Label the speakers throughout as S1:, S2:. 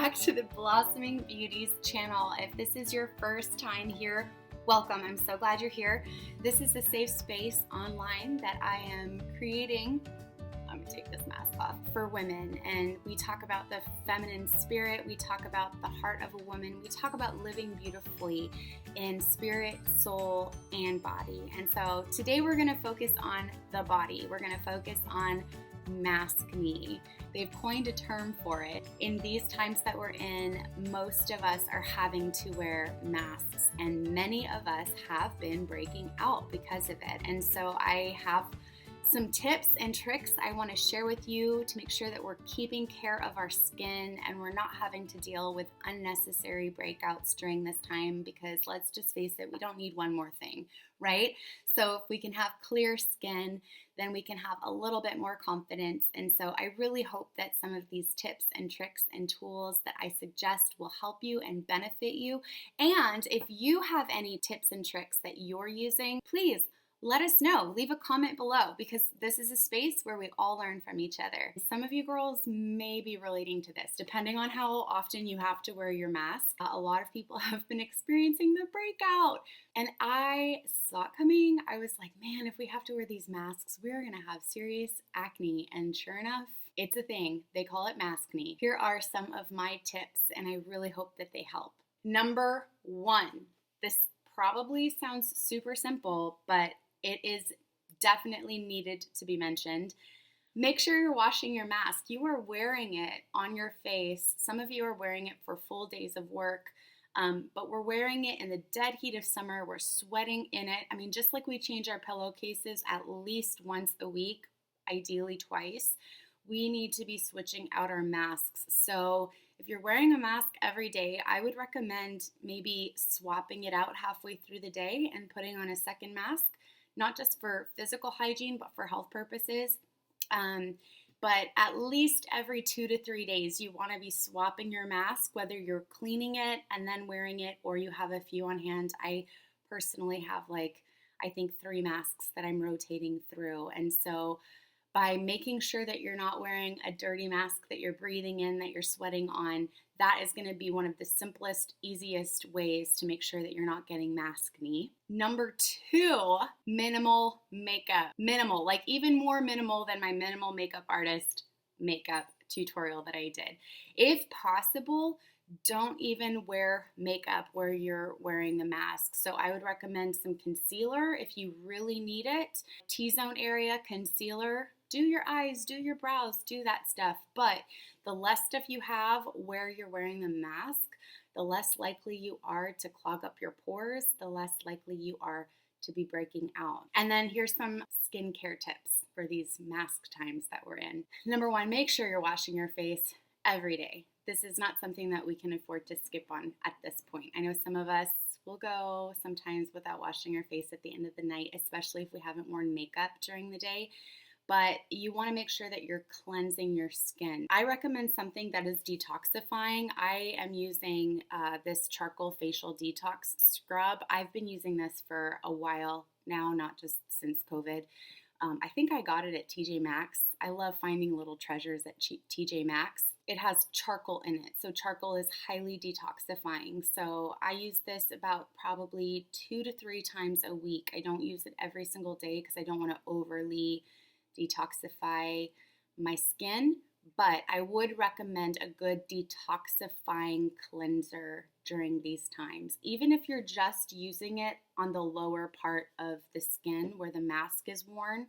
S1: back to the Blossoming Beauties channel. If this is your first time here, welcome. I'm so glad you're here. This is a safe space online that I am creating. I'm gonna take this mask off, for women, and we talk about the feminine spirit, we talk about the heart of a woman, we talk about living beautifully in spirit, soul, and body. And so today we're gonna focus on the body. We're gonna focus on Maskne. They've coined a term for it. In these times that we're in, most of us are having to wear masks, and many of us have been breaking out because of it. And so I have some tips and tricks I want to share with you to make sure that we're keeping care of our skin and we're not having to deal with unnecessary breakouts during this time, because let's just face it, we don't need one more thing, right? So if we can have clear skin, then we can have a little bit more confidence. And so I really hope that some of these tips and tricks and tools that I suggest will help you and benefit you. And if you have any tips and tricks that you're using, please let us know. Leave a comment below, because this is a space where we all learn from each other. Some of you girls may be relating to this, depending on how often you have to wear your mask. A lot of people have been experiencing the breakout, and I saw it coming. I was like, man, if we have to wear these masks, we're gonna have serious acne. And sure enough, it's a thing. They call it maskne. Here are some of my tips, and I really hope that they help. Number one, this probably sounds super simple, but it is definitely needed to be mentioned. Make sure you're washing your mask. You are wearing it on your face. Some of you are wearing it for full days of work, but we're wearing it in the dead heat of summer. We're sweating in it. I mean, just like we change our pillowcases at least once a week, ideally twice, we need to be switching out our masks. So if you're wearing a mask every day, I would recommend maybe swapping it out halfway through the day and putting on a second mask. Not just for physical hygiene, but for health purposes. But at least every 2 to 3 days, you want to be swapping your mask, whether you're cleaning it and then wearing it, or you have a few on hand. I personally have I think 3 masks that I'm rotating through. And so by making sure that you're not wearing a dirty mask that you're breathing in, that you're sweating on, that is going to be one of the simplest, easiest ways to make sure that you're not getting maskne. Number 2, minimal makeup. Minimal, like even more minimal than my minimal makeup artist makeup tutorial that I did. If possible, don't even wear makeup where you're wearing the mask. So I would recommend some concealer if you really need it. T-zone area concealer. Do your eyes, do your brows, do that stuff. But the less stuff you have where you're wearing the mask, the less likely you are to clog up your pores, the less likely you are to be breaking out. And then here's some skincare tips for these mask times that we're in. Number 1, make sure you're washing your face every day. This is not something that we can afford to skip on at this point. I know some of us will go sometimes without washing our face at the end of the night, especially if we haven't worn makeup during the day. But you want to make sure that you're cleansing your skin. I recommend something that is detoxifying. I am using this charcoal facial detox scrub. I've been using this for a while now, not just since COVID. I think I got it at TJ Maxx. I love finding little treasures at TJ Maxx. It has charcoal in it, so charcoal is highly detoxifying. So I use this about probably 2 to 3 times a week. I don't use it every single day because I don't want to overly detoxify my skin, but I would recommend a good detoxifying cleanser during these times. Even if you're just using it on the lower part of the skin where the mask is worn,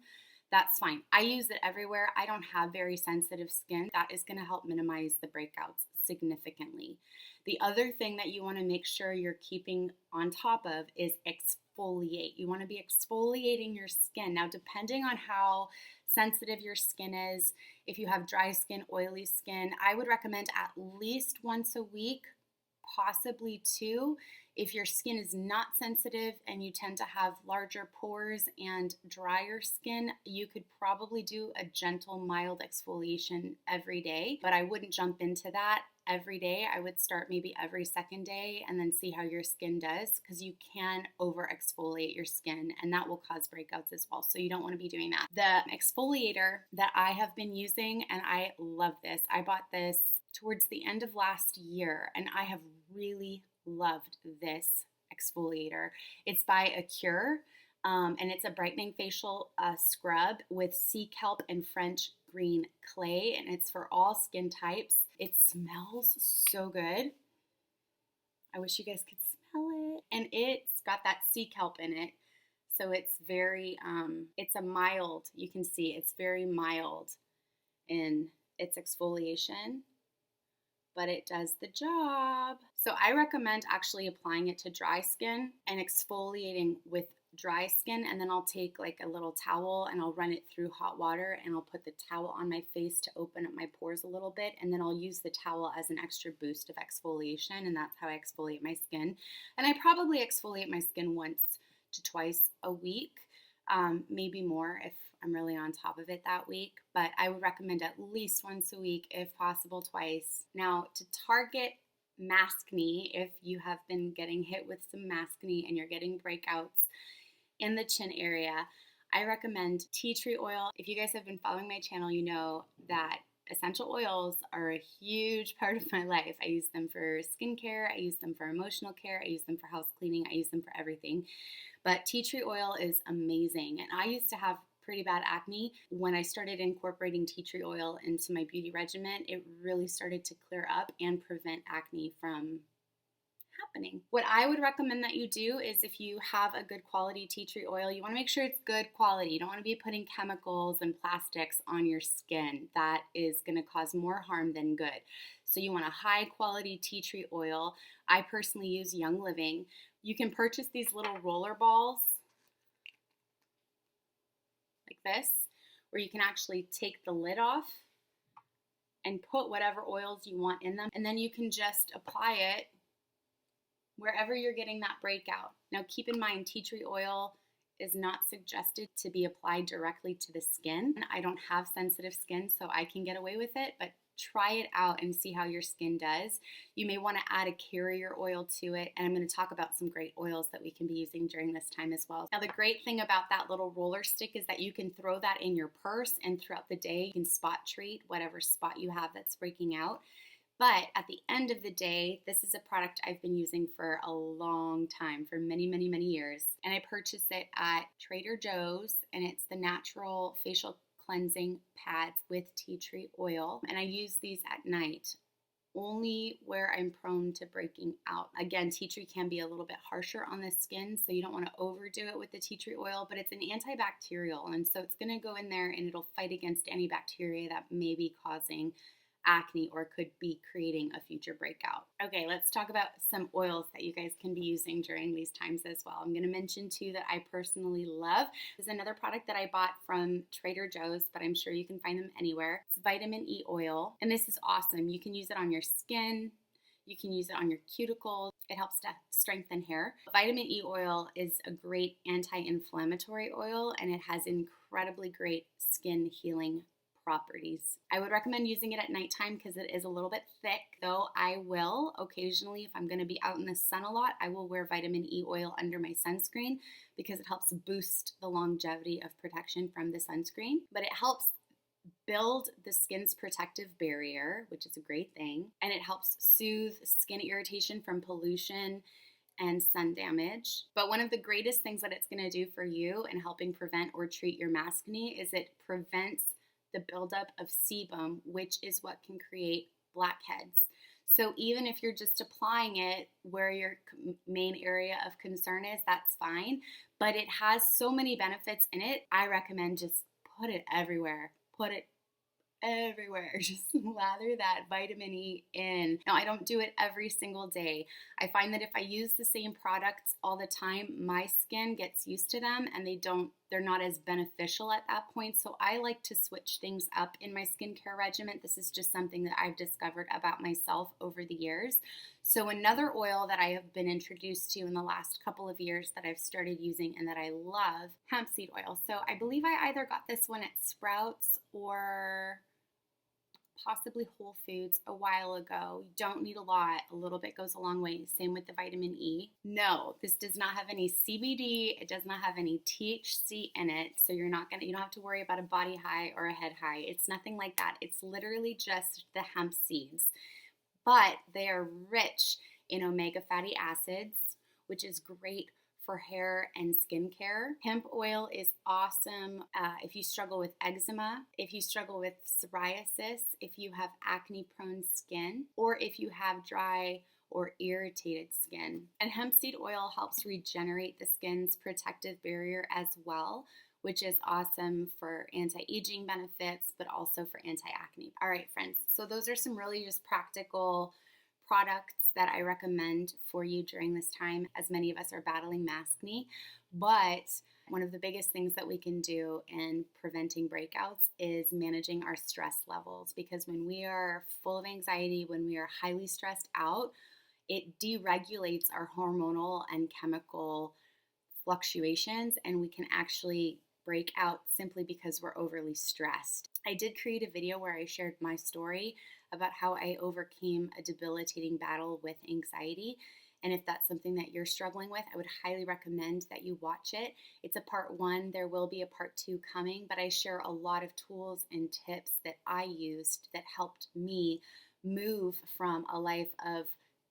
S1: that's fine. I use it everywhere. I don't have very sensitive skin. That is going to help minimize the breakouts significantly. The other thing that you want to make sure you're keeping on top of is exfoliate. You want to be exfoliating your skin. Now, depending on how sensitive your skin is, if you have dry skin, oily skin, I would recommend at least once a week, possibly 2. If your skin is not sensitive and you tend to have larger pores and drier skin, you could probably do a gentle, mild exfoliation every day, but I wouldn't jump into that every day. I would start maybe every second day and then see how your skin does, because you can over exfoliate your skin and that will cause breakouts as well. So you don't want to be doing that. The exfoliator that I have been using, and I love this. I bought this towards the end of last year, and I have really loved this exfoliator. It's by Acure, and it's a brightening facial scrub with sea kelp and French green clay, and it's for all skin types. It smells so good. I wish you guys could smell it. And it's got that sea kelp in it. So it's very, it's a mild, you can see it's very mild in its exfoliation, but it does the job. So I recommend actually applying it to dry skin and exfoliating with dry skin, and then I'll take like a little towel and I'll run it through hot water, and I'll put the towel on my face to open up my pores a little bit, and then I'll use the towel as an extra boost of exfoliation, and that's how I exfoliate my skin. And I probably exfoliate my skin once to twice a week, maybe more if I'm really on top of it that week, but I would recommend at least once a week, if possible twice. Now, to target Maskne, if you have been getting hit with some Maskne and you're getting breakouts in the chin area, I recommend tea tree oil. If you guys have been following my channel, you know that essential oils are a huge part of my life. I use them for skincare, I use them for emotional care, I use them for house cleaning, I use them for everything. But tea tree oil is amazing, and I used to have pretty bad acne. When I started incorporating tea tree oil into my beauty regimen, it really started to clear up and prevent acne from happening. What I would recommend that you do is, if you have a good quality tea tree oil, you want to make sure it's good quality. You don't want to be putting chemicals and plastics on your skin. That is going to cause more harm than good. So you want a high quality tea tree oil. I personally use Young Living. You can purchase these little roller balls like this, where you can actually take the lid off and put whatever oils you want in them, and then you can just apply it wherever you're getting that breakout. Now keep in mind, tea tree oil is not suggested to be applied directly to the skin. I don't have sensitive skin, so I can get away with it, but try it out and see how your skin does. You may want to add a carrier oil to it, and I'm going to talk about some great oils that we can be using during this time as well. Now, the great thing about that little roller stick is that you can throw that in your purse, and throughout the day you can spot treat whatever spot you have that's breaking out. But at the end of the day, this is a product I've been using for a long time, for many, many, many years. And I purchased it at Trader Joe's, and it's the natural facial cleansing pads with tea tree oil. And I use these at night, only where I'm prone to breaking out. Again, tea tree can be a little bit harsher on the skin, so you don't want to overdo it with the tea tree oil, but it's an antibacterial, and so it's going to go in there and it'll fight against any bacteria that may be causing acne or could be creating a future breakout. Okay, let's talk about some oils that you guys can be using during these times as well. I'm going to mention two that I personally love. There's another product that I bought from Trader Joe's, but I'm sure you can find them anywhere. It's vitamin E oil, and this is awesome. You can use it on your skin. You can use it on your cuticles. It helps to strengthen hair. Vitamin E oil is a great anti-inflammatory oil, and it has incredibly great skin healing properties. I would recommend using it at nighttime because it is a little bit thick, though I will occasionally, if I'm going to be out in the sun a lot, I will wear vitamin E oil under my sunscreen because it helps boost the longevity of protection from the sunscreen. But it helps build the skin's protective barrier, which is a great thing, and it helps soothe skin irritation from pollution and sun damage. But one of the greatest things that it's going to do for you in helping prevent or treat your maskne is it prevents the buildup of sebum, which is what can create blackheads. So even if you're just applying it where your main area of concern is, that's fine. But it has so many benefits in it. I recommend just put it everywhere. Put it everywhere. Just lather that vitamin E in. Now, I don't do it every single day. I find that if I use the same products all the time, my skin gets used to them and they're not as beneficial at that point. So I like to switch things up in my skincare regimen. This is just something that I've discovered about myself over the years. So another oil that I have been introduced to in the last couple of years that I've started using and that I love, hemp seed oil. So I believe I either got this one at Sprouts or possibly Whole Foods a while ago. You don't need a lot. A little bit goes a long way. Same with the vitamin E. No, this does not have any CBD. It does not have any THC in it. So you don't have to worry about a body high or a head high. It's nothing like that. It's literally just the hemp seeds. But they are rich in omega fatty acids, which is great for hair and skincare. Hemp oil is awesome if you struggle with eczema, if you struggle with psoriasis, if you have acne prone skin, or if you have dry or irritated skin. And hemp seed oil helps regenerate the skin's protective barrier as well, which is awesome for anti-aging benefits, but also for anti-acne. All right, friends, so those are some really just practical products that I recommend for you during this time, as many of us are battling maskne. But one of the biggest things that we can do in preventing breakouts is managing our stress levels, because when we are full of anxiety, when we are highly stressed out, it deregulates our hormonal and chemical fluctuations, and we can actually break out simply because we're overly stressed. I did create a video where I shared my story about how I overcame a debilitating battle with anxiety. And if that's something that you're struggling with, I would highly recommend that you watch it. It's a part 1. There will be a part 2 coming, but I share a lot of tools and tips that I used that helped me move from a life of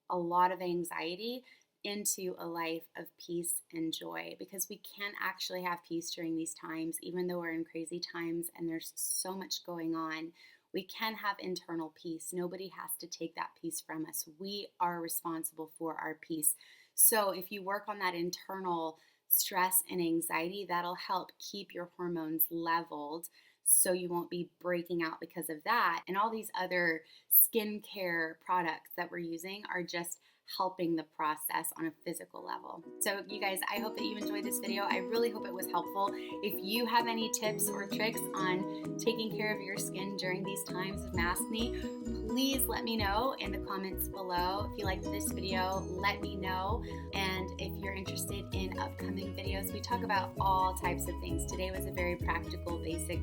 S1: a lot of anxiety into a life of peace and joy, because we can actually have peace during these times. Even though we're in crazy times and there's so much going on, we can have internal peace. Nobody has to take that peace from us. We are responsible for our peace. So if you work on that internal stress and anxiety, that'll help keep your hormones leveled so you won't be breaking out because of that. And all these other skincare products that we're using are just helping the process on a physical level. So you guys, I hope that you enjoyed this video. I really hope it was helpful. If you have any tips or tricks on taking care of your skin during these times of maskne, please let me know in the comments below. If you liked this video, let me know. And if you're interested in upcoming videos, we talk about all types of things. Today was a very practical, basic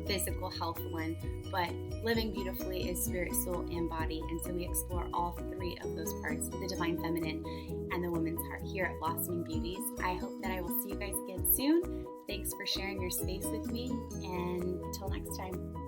S1: physical health one, but living beautifully is spirit, soul, and body. And so we explore all 3 of those parts, the divine feminine and the woman's heart, here at Blossoming Beauties. I hope that I will see you guys again soon. Thanks for sharing your space with me, and until next time.